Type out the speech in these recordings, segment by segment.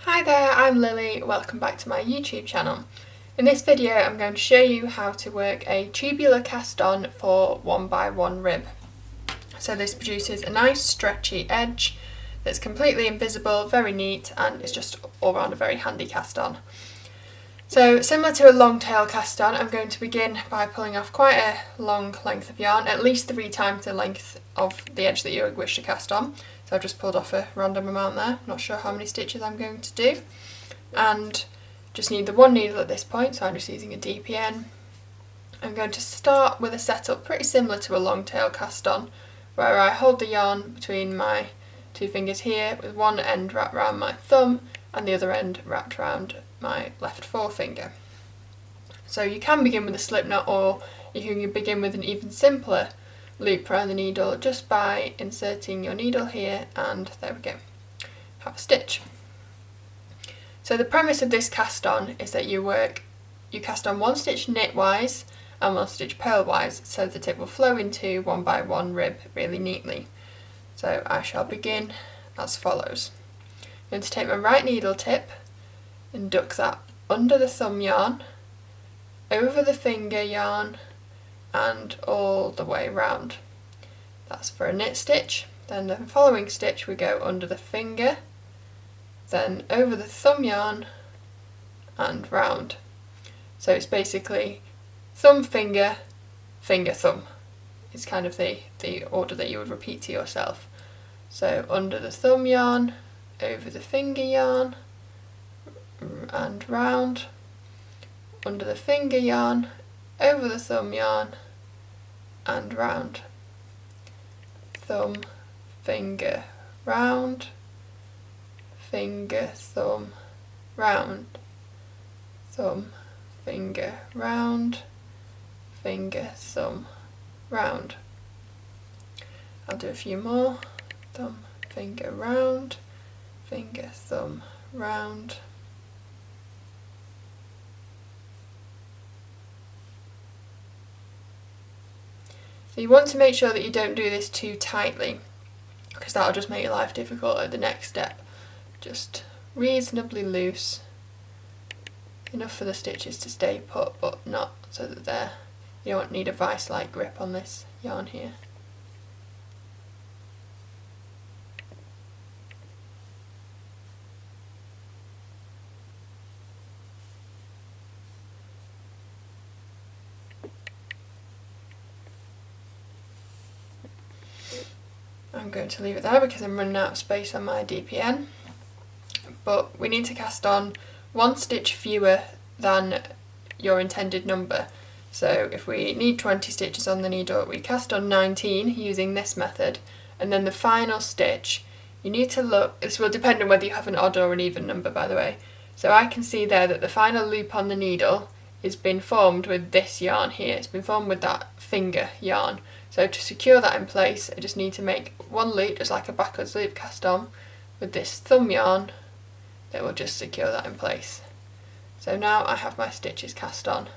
Hi there, I'm Lily, welcome back to my YouTube channel. In this video I'm going to show you how to work a tubular cast on for 1x1 rib. So this produces a nice stretchy edge that's completely invisible, very neat, and it's just all around a very handy cast on. So similar to a long tail cast on, I'm going to begin by pulling off quite a long length of yarn, at least 3 times the length of the edge that you wish to cast on. So I've just pulled off a random amount there, not sure how many stitches I'm going to do. And just need the one needle at this point, so I'm just using a DPN. I'm going to start with a setup pretty similar to a long tail cast on, where I hold the yarn between my 2 fingers here with one end wrapped around my thumb and the other end wrapped around my left forefinger. So you can begin with a slip knot, or you can begin with an even simpler loop around the needle just by inserting your needle here, and there we go, have a stitch. So the premise of this cast on is that you cast on 1 stitch knitwise and 1 stitch purlwise so that it will flow into 1x1 rib really neatly. So I shall begin as follows. I'm going to take my right needle tip and duck that under the thumb yarn, over the finger yarn, and all the way round. That's for a knit stitch. Then the following stitch we go under the finger, then over the thumb yarn and round. So it's basically thumb, finger, finger, thumb. It's kind of the order that you would repeat to yourself. So under the thumb yarn, over the finger yarn and round, under the finger yarn, over the thumb yarn and round. Thumb, finger, round, finger, thumb, round, thumb, finger, round, finger, thumb, round. I'll do a few more. Thumb, finger, round, finger, thumb, round. So you want to make sure that you don't do this too tightly, because that'll just make your life difficult at the next step. Just reasonably loose, enough for the stitches to stay put, but not so that you don't need a vice-like grip on this yarn here. I'm going to leave it there because I'm running out of space on my DPN, but we need to cast on 1 stitch fewer than your intended number. So if we need 20 stitches on the needle, we cast on 19 using this method, and then the final stitch, you need to look, this will depend on whether you have an odd or an even number, by the way. So I can see there that the final loop on the needle has been formed with this yarn here. It's been formed with that finger yarn. So to secure that in place, I just need to make 1 loop, just like a backwards loop cast on, with this thumb yarn that will just secure that in place. So now I have my stitches cast on.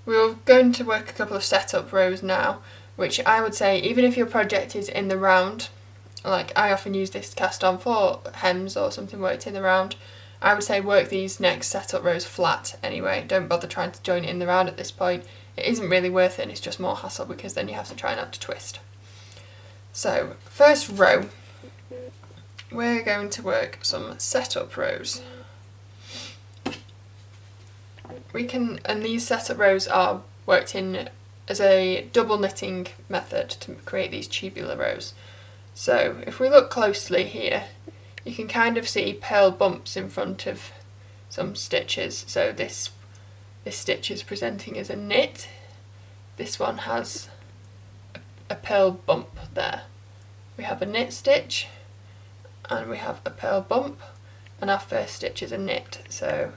We're going to work a couple of setup rows now, which I would say, even if your project is in the round, like I often use this cast on for hems or something worked in the round, I would say work these next setup rows flat anyway. Don't bother trying to join it in the round at this point. It isn't really worth it, and it's just more hassle because then you have to try not to twist. So first row, we're going to work some setup rows. And these setup rows are worked in as a double knitting method to create these tubular rows. So if we look closely here, you can kind of see purl bumps in front of some stitches. So this stitch is presenting as a knit. This one has a purl bump there. We have a knit stitch and we have a purl bump, and our first stitch is a knit. So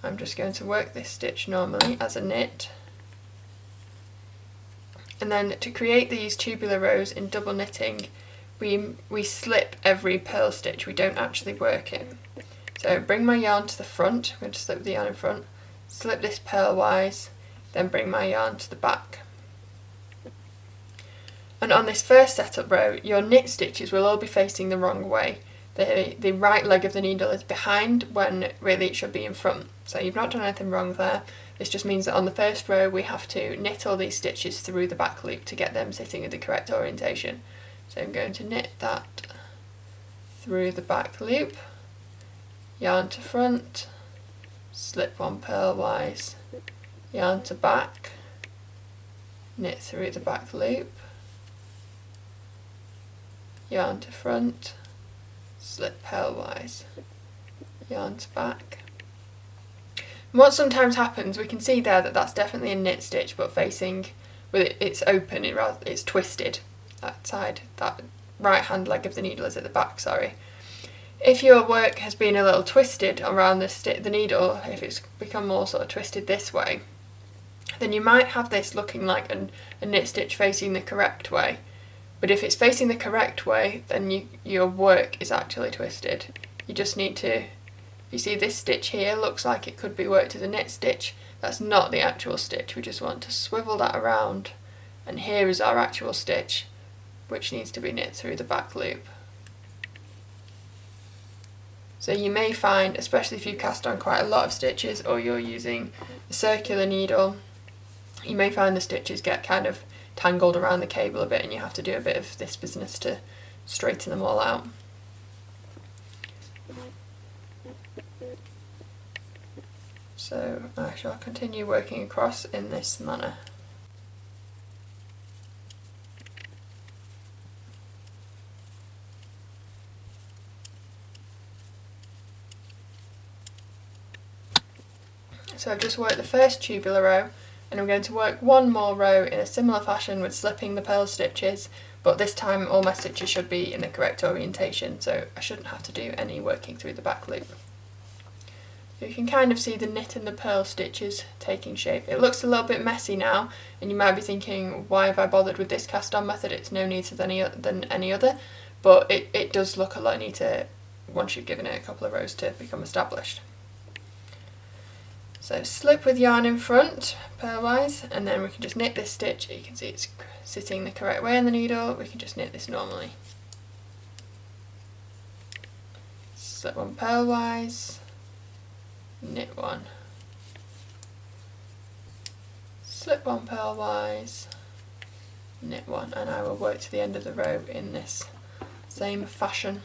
I'm just going to work this stitch normally as a knit. And then to create these tubular rows in double knitting, we slip every purl stitch, we don't actually work it. So bring my yarn to the front, I'm going to slip the yarn in front, slip this purlwise, then bring my yarn to the back. And on this first setup row, your knit stitches will all be facing the wrong way. the right leg of the needle is behind when really it should be in front. So you've not done anything wrong there. This just means that on the first row we have to knit all these stitches through the back loop to get them sitting in the correct orientation. So I'm going to knit that through the back loop, yarn to front, slip one purlwise, yarn to back, knit through the back loop, yarn to front, slip purlwise, yarn to back. And what sometimes happens, we can see there that that's definitely a knit stitch, but facing with it, it's open, it's twisted. That side, that right hand leg of the needle is at the back, sorry. If your work has been a little twisted around the needle, if it's become more sort of twisted this way, then you might have this looking like a knit stitch facing the correct way. But if it's facing the correct way, then your work is actually twisted. You just need to, if you see this stitch here looks like it could be worked as a knit stitch, that's not the actual stitch. We just want to swivel that around, and here is our actual stitch, which needs to be knit through the back loop. So you may find, especially if you cast on quite a lot of stitches or you're using a circular needle, you may find the stitches get kind of tangled around the cable a bit, and you have to do a bit of this business to straighten them all out. So I shall continue working across in this manner. So I've just worked the first tubular row, and I'm going to work one more row in a similar fashion with slipping the purl stitches, but this time all my stitches should be in the correct orientation, so I shouldn't have to do any working through the back loop. You can kind of see the knit and the purl stitches taking shape. It looks a little bit messy now, and you might be thinking, why have I bothered with this cast on method? It's no neater than any other, but it does look a lot neater once you've given it a couple of rows to become established. So slip with yarn in front, purlwise, and then we can just knit this stitch. You can see it's sitting the correct way on the needle. We can just knit this normally. Slip one purlwise, knit one. Slip one purlwise, knit one, and I will work to the end of the row in this same fashion.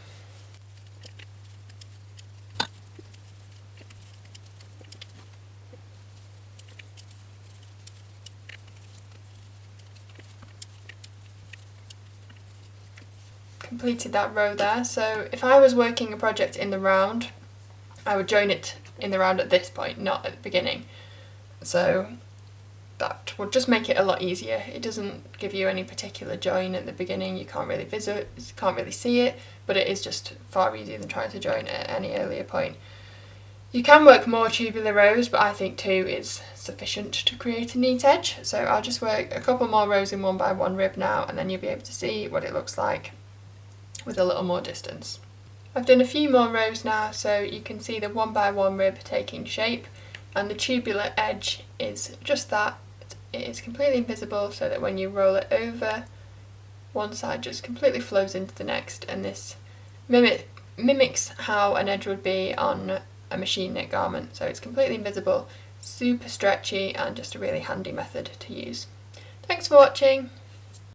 Completed that row there. So if I was working a project in the round, I would join it in the round at this point, not at the beginning. So that would just make it a lot easier. It doesn't give you any particular join at the beginning. You can't really see it, but it is just far easier than trying to join at any earlier point. You can work more tubular rows, but I think 2 is sufficient to create a neat edge. So I'll just work a couple more rows in 1x1 rib now, and then you'll be able to see what it looks like with a little more distance. I've done a few more rows now, so you can see the 1x1 rib taking shape, and the tubular edge is just that. It is completely invisible, so that when you roll it over, one side just completely flows into the next, and this mimics how an edge would be on a machine knit garment. So it's completely invisible, super stretchy, and just a really handy method to use. Thanks for watching.